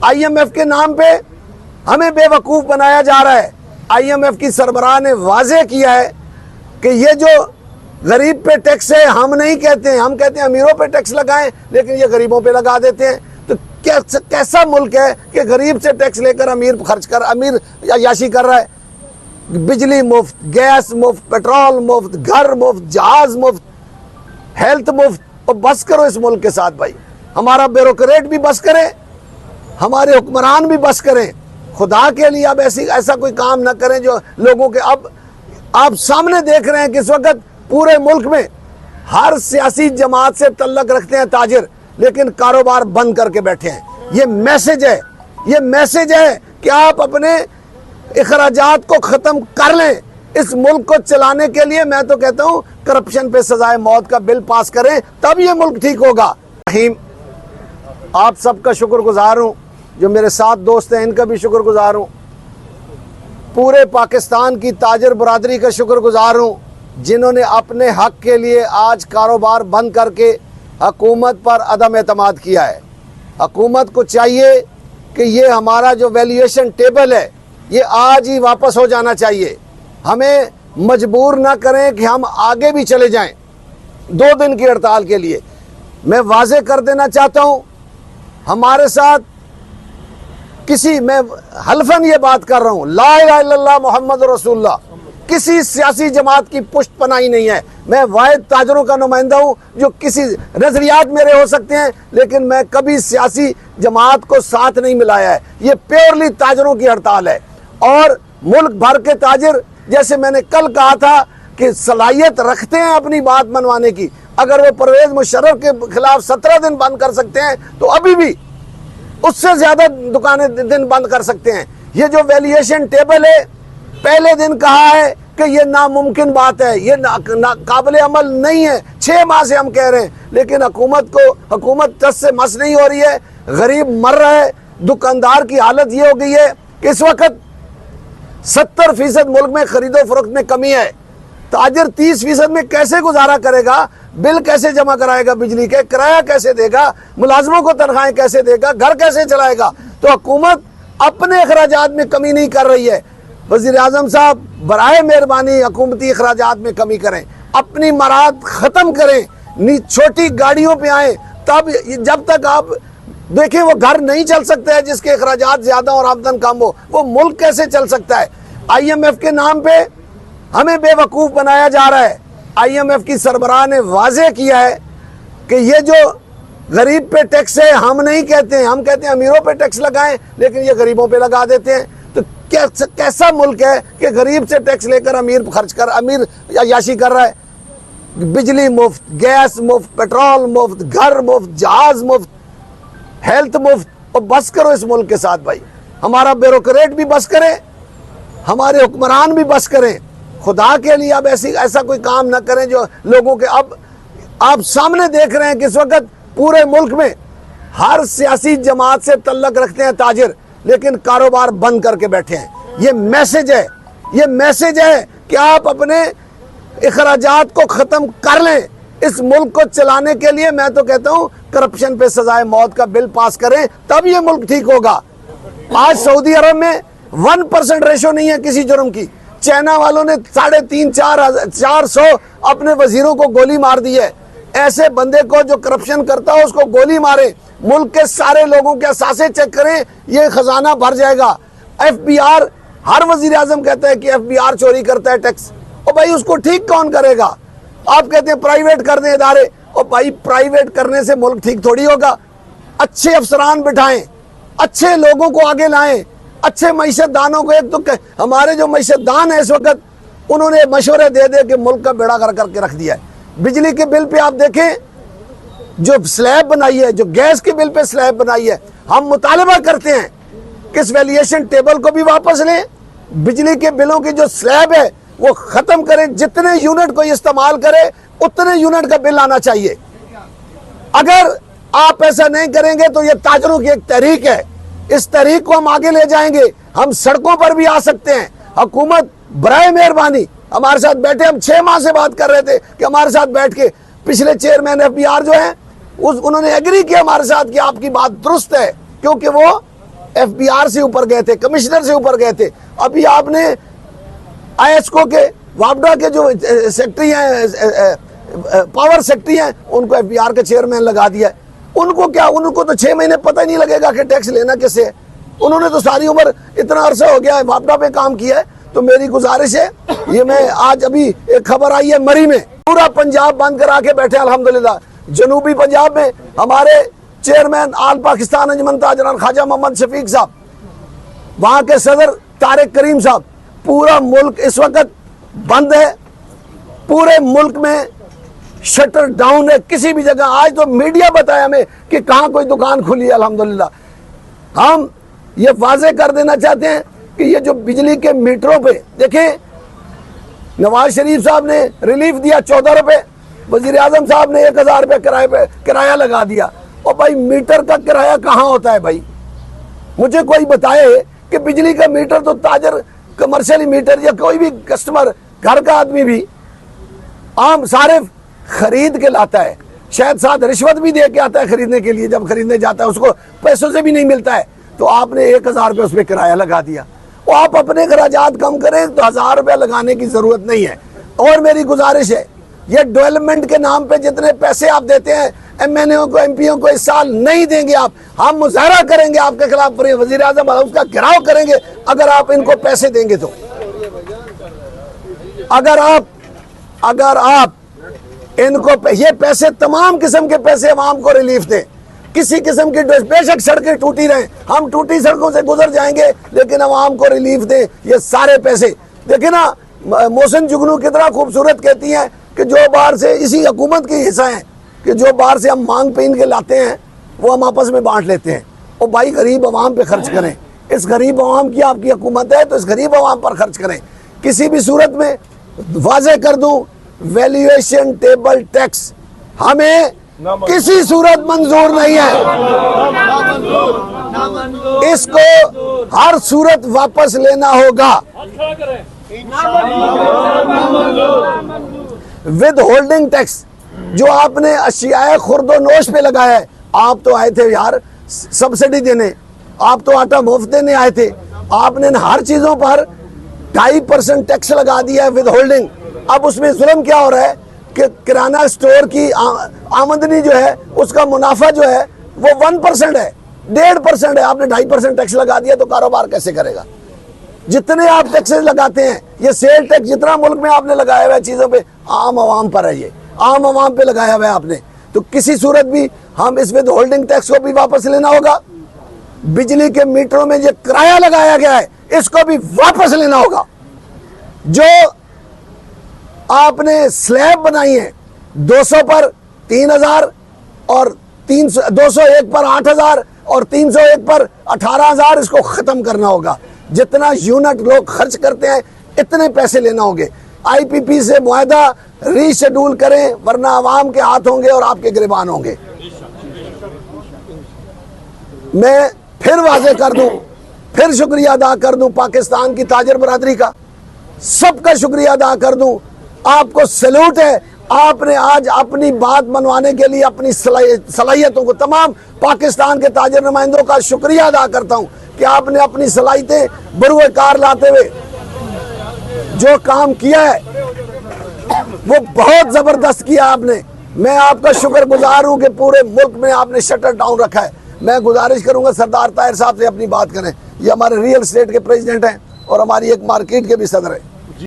IMF کے نام پہ ہمیں بے وقوف بنایا جا رہا ہے۔ IMF کی سربراہ نے واضح کیا ہے کہ یہ جو غریب پہ ٹیکس ہے ہم نہیں کہتے ہیں، ہم کہتے ہیں امیروں پہ ٹیکس لگائیں، لیکن یہ غریبوں پہ لگا دیتے ہیں۔ تو کیسا ملک ہے کہ غریب سے ٹیکس لے کر امیر خرچ کر امیر عیاشی کر رہا ہے؟ بجلی مفت، گیس مفت، پیٹرول مفت، گھر مفت، جہاز مفت، ہیلتھ مفت۔ اور بس کرو اس ملک کے ساتھ بھائی، ہمارا بیوروکریٹ بھی بس کرے، ہمارے حکمران بھی بس کریں۔ خدا کے لیے اب ایسا کوئی کام نہ کریں جو لوگوں کے اب آپ سامنے دیکھ رہے ہیں کہ اس وقت پورے ملک میں ہر سیاسی جماعت سے تعلق رکھتے ہیں تاجر، لیکن کاروبار بند کر کے بیٹھے ہیں۔ یہ میسج ہے کہ آپ اپنے اخراجات کو ختم کر لیں۔ اس ملک کو چلانے کے لیے میں تو کہتا ہوں کرپشن پہ سزائے موت کا بل پاس کریں، تب یہ ملک ٹھیک ہوگا۔ آپ سب کا شکر گزار ہوں، جو میرے ساتھ دوست ہیں ان کا بھی شکر گزار ہوں، پورے پاکستان کی تاجر برادری کا شکر گزار ہوں جنہوں نے اپنے حق کے لیے آج کاروبار بند کر کے حکومت پر عدم اعتماد کیا ہے۔ حکومت کو چاہیے کہ یہ ہمارا جو ویلیویشن ٹیبل ہے یہ آج ہی واپس ہو جانا چاہیے۔ ہمیں مجبور نہ کریں کہ ہم آگے بھی چلے جائیں 2 دن کی ہڑتال کے لیے۔ میں واضح کر دینا چاہتا ہوں، ہمارے ساتھ میں حلفاً یہ بات کر رہا ہوں، لا الہ الا اللہ محمد رسول اللہ، کسی سیاسی جماعت کی پشت پناہی نہیں ہے۔ میں واحد تاجروں کا نمائندہ ہوں جو کسی نظریات میرے ہو سکتے ہیں، لیکن میں کبھی سیاسی جماعت کو ساتھ نہیں ملایا ہے۔ یہ پیورلی تاجروں کی ہڑتال ہے، اور ملک بھر کے تاجر، جیسے میں نے کل کہا تھا کہ صلاحیت رکھتے ہیں اپنی بات منوانے کی۔ اگر وہ پرویز مشرف کے خلاف 17 دن بند کر سکتے ہیں تو ابھی بھی اس سے زیادہ دکانیں دن بند کر سکتے ہیں۔ یہ جو ویلیویشن ٹیبل ہے، پہلے دن کہا ہے کہ یہ ناممکن بات ہے، یہ قابل عمل نہیں ہے۔ 6 ماہ سے ہم کہہ رہے ہیں، لیکن حکومت ٹس سے مس نہیں ہو رہی ہے۔ غریب مر رہا ہے۔ دکاندار کی حالت یہ ہو گئی ہے کہ اس وقت 70% ملک میں خرید و فروخت میں کمی ہے۔ تاجر 30% میں کیسے گزارا کرے گا؟ بل کیسے جمع کرائے گا؟ بجلی کے کرایہ کیسے دے گا؟ ملازموں کو تنخواہیں کیسے دے گا؟ گھر کیسے چلائے گا؟ تو حکومت اپنے اخراجات میں کمی نہیں کر رہی ہے۔ وزیر اعظم صاحب برائے مہربانی حکومتی اخراجات میں کمی کریں، اپنی مراحت ختم کریں، چھوٹی گاڑیوں پہ آئیں۔ تب جب تک آپ دیکھیں وہ گھر نہیں چل سکتا ہے جس کے اخراجات زیادہ اور آمدن کم ہو، وہ ملک کیسے چل سکتا ہے؟ IMF کے نام پہ ہمیں بے وقوف بنایا جا رہا ہے۔ IMF کی سربراہ نے واضح کیا ہے کہ یہ جو غریب پہ ٹیکس ہے ہم نہیں کہتے ہیں، ہم کہتے ہیں امیروں پہ ٹیکس لگائیں، لیکن یہ غریبوں پہ لگا دیتے ہیں۔ تو کیسا ملک ہے کہ غریب سے ٹیکس لے کر امیر عیاشی کر رہا ہے؟ بجلی مفت، گیس مفت، پیٹرول مفت، گھر مفت، جہاز مفت، ہیلتھ مفت۔ اور بس کرو اس ملک کے ساتھ بھائی، ہمارا بیوروکریٹ بھی بس کرے، ہمارے حکمران بھی بس کریں۔ خدا کے لیے اب ایسا کوئی کام نہ کریں جو لوگوں کے اب آپ سامنے دیکھ رہے ہیں کہ اس وقت پورے ملک میں ہر سیاسی جماعت سے تعلق رکھتے ہیں تاجر، لیکن کاروبار بند کر کے بیٹھے ہیں۔ یہ میسج ہے کہ آپ اپنے اخراجات کو ختم کر لیں۔ اس ملک کو چلانے کے لیے میں تو کہتا ہوں کرپشن پہ سزائے موت کا بل پاس کریں، تب یہ ملک ٹھیک ہوگا۔ آج سعودی عرب میں 1% ریشو نہیں ہے کسی جرم کی۔ چائنا والوں نے 350-400 اپنے وزیروں کو گولی مار دی ہے۔ ایسے بندے کو جو کرپشن کرتا ہو اس کو گولی مارے۔ ملک کے سارے لوگوں کے اثاثے چیک کریں، یہ خزانہ بھر جائے گا۔ FBR، ہر وزیر اعظم کہتا ہے کہ FBR چوری کرتا ہے ٹیکس۔ اور بھائی اس کو ٹھیک کون کرے گا؟ آپ کہتے ہیں پرائیویٹ کر دیں ادارے، اور بھائی پرائیویٹ کرنے سے ملک ٹھیک تھوڑی ہوگا۔ اچھے افسران بٹھائیں، اچھے لوگوں کو آگے لائیں، اچھے معیشت دانوں کو۔ ایک تو ہمارے جو معیشت دان ہیں اس وقت، انہوں نے مشورے دے کے ملک کا بیڑا کر کے رکھ دیا ہے۔ بجلی کے بل پہ آپ دیکھیں جو سلیب بنائی ہے، جو گیس کے بل پہ سلیب بنائی ہے، ہم مطالبہ کرتے ہیں کہ اس ویلیویشن ٹیبل کو بھی واپس لیں۔ بجلی کے بلوں کی جو سلیب ہے وہ ختم کریں، جتنے یونٹ کو استعمال کرے اتنے یونٹ کا بل آنا چاہیے۔ اگر آپ ایسا نہیں کریں گے تو یہ تاجروں کی ایک تحریک ہے، اس تحریک کو ہم آگے لے جائیں گے۔ ہم سڑکوں پر بھی آ سکتے ہیں۔ حکومت برائے مہربانی ہمارے ساتھ بیٹھے، ہم 6 ماہ سے بات کر رہے تھے کہ ہمارے ساتھ بیٹھ کے پچھلے چیئرمین FBR جو ہیں انہوں نے ایگری کیا ہمارے ساتھ کہ آپ کی بات درست ہے، کیونکہ وہ FBR سے اوپر گئے تھے, کمشنر سے اوپر گئے تھے. ابھی آپ نے ISCO کے وابڈا کے جو سیکٹری ہیں, پاور سیکٹری ہیں, ان کو FBR کا چیئرمین لگا دیا ہے. ان کو کیا, ان کو تو 6 مہینے پتہ ہی نہیں لگے گا کہ ٹیکس لینا کیسے ہے. انہوں نے تو ساری عمر اتنا عرصہ ہو گیا ہے وابڈا پہ کام کیا ہے. تو میری گزارش ہے, یہ میں آج ابھی ایک خبر آئی ہے مری میں پورا پنجاب بند کرا کے بیٹھے الحمدللہ. جنوبی پنجاب میں ہمارے چیئرمین آل پاکستان انجمن تاجران خواجہ محمد شفیق صاحب, وہاں کے صدر طارق کریم صاحب, پورا ملک اس وقت بند ہے. پورے ملک میں شٹر ڈاؤن ہے کسی بھی جگہ. آج تو میڈیا بتایا ہمیں کہ کہاں کوئی دکان کھلی ہے. الحمدللہ ہم یہ واضح کر دینا چاہتے ہیں کہ یہ جو بجلی کے میٹروں پہ دیکھیں, نواز شریف صاحب نے ریلیف دیا 14 روپے, وزیر اعظم صاحب نے 1000 روپے کرائے پہ کرایہ لگا دیا. اور بھائی میٹر کا کرایہ کہاں ہوتا ہے بھائی؟ مجھے کوئی بتائے کہ بجلی کا میٹر تو تاجر کمرشلی میٹر یا کوئی بھی کسٹمر گھر کا آدمی بھی عام صارف خرید کے لاتا ہے, شاید ساتھ رشوت بھی دے کے آتا ہے خریدنے کے لیے. جب خریدنے جاتا ہے اس کو پیسوں سے بھی نہیں ملتا ہے, تو آپ نے 1000 روپے اس پہ کرایہ لگا دیا. وہ آپ اپنے اخراجات کم کریں تو 1000 روپے لگانے کی ضرورت نہیں ہے. اور میری گزارش ہے, یہ ڈیولپمنٹ کے نام پہ جتنے پیسے آپ دیتے ہیں MNA کو MP کو اس سال نہیں دیں گے آپ. ہم مظاہرہ کریں گے آپ کے خلاف, وزیر اعظم اس کا گھیراؤ کریں گے اگر آپ ان کو پیسے دیں گے. تو اگر آپ ان کو یہ پیسے, تمام قسم کے پیسے عوام کو ریلیف دیں, کسی قسم کی بے شک سڑکیں ٹوٹی رہیں, ہم ٹوٹی سڑکوں سے گزر جائیں گے, لیکن عوام کو ریلیف دیں. یہ سارے پیسے دیکھیں نا, محسن جگنو کتنا خوبصورت کہتی ہیں کہ جو باہر سے اسی حکومت کی حصہ ہیں کہ جو باہر سے ہم مانگ پہن کے لاتے ہیں وہ ہم آپس میں بانٹ لیتے ہیں. اور بھائی غریب عوام پہ خرچ کریں. اس غریب عوام کی آپ کی حکومت ہے تو اس غریب عوام پر خرچ کریں. کسی بھی صورت میں واضح کر دوں, ویلیویشن ٹیبل ٹیکس ہمیں کسی صورت منظور نہیں ہے. اس کو ہر صورت واپس لینا ہوگا. ود ہولڈنگ ٹیکس جو آپ نے اشیاء خرد و نوش پہ لگایا ہے, آپ تو آئے تھے یار سبسڈی دینے, آپ تو آٹا مفت دینے آئے تھے, آپ نے ہر چیزوں پر 2.5% ٹیکس لگا دیا ہے ود ہولڈنگ. اب اس میں ظلم کیا ہو رہا ہے کہ کرانہ اسٹور کی آمدنی جو ہے اس کا منافع جو ہے وہ 1% ہے, 1.5% ہے. آپ نے 2.5% ٹیکس لگا دیا تو کاروبار کیسے کرے گا؟ جتنے آپ ٹیکسز لگاتے ہیں, یہ سیل ٹیکس جتنا ملک میں آپ نے لگایا ہوا ہے چیزوں پہ, عام عوام پر ہے, یہ عام عوام پہ لگایا ہوا ہے آپ نے. تو کسی صورت بھی ہم اس میں ہولڈنگ ٹیکس کو بھی واپس لینا ہوگا. بجلی کے میٹروں میں جو کرایہ لگایا گیا ہے اس کو بھی واپس لینا ہوگا. جو آپ نے سلیب بنائی ہے 200 پر 3000 اور 201 پر 8000 اور 301 پر 18000, اس کو ختم کرنا ہوگا. جتنا یونٹ لوگ خرچ کرتے ہیں اتنے پیسے لینا ہوں گے. IPP سے معاہدہ ری شیڈول کریں ورنہ عوام کے ہاتھ ہوں گے اور آپ کے گریبان ہوں گے. میں پھر واضح کر دوں, پھر شکریہ ادا کر دوں پاکستان کی تاجر برادری کا, سب کا شکریہ ادا کر دوں. آپ کو سیلوٹ ہے, آپ نے آج اپنی بات منوانے کے لیے اپنی صلاحیتوں کو, تمام پاکستان کے تاجر نمائندوں کا شکریہ ادا کرتا ہوں کہ آپ نے اپنی صلاحیتیں بروئے کار لاتے ہوئے جو کام کیا ہے وہ بہت زبردست کیا آپ نے. میں آپ کا شکر گزار ہوں کہ پورے ملک میں آپ نے شٹر ڈاؤن رکھا ہے. میں گزارش کروں گا سردار طاہر صاحب سے اپنی بات کریں, یہ ہمارے ریئل اسٹیٹ کے پریزیڈنٹ ہیں اور ہماری ایک مارکیٹ کے بھی صدر ہیں.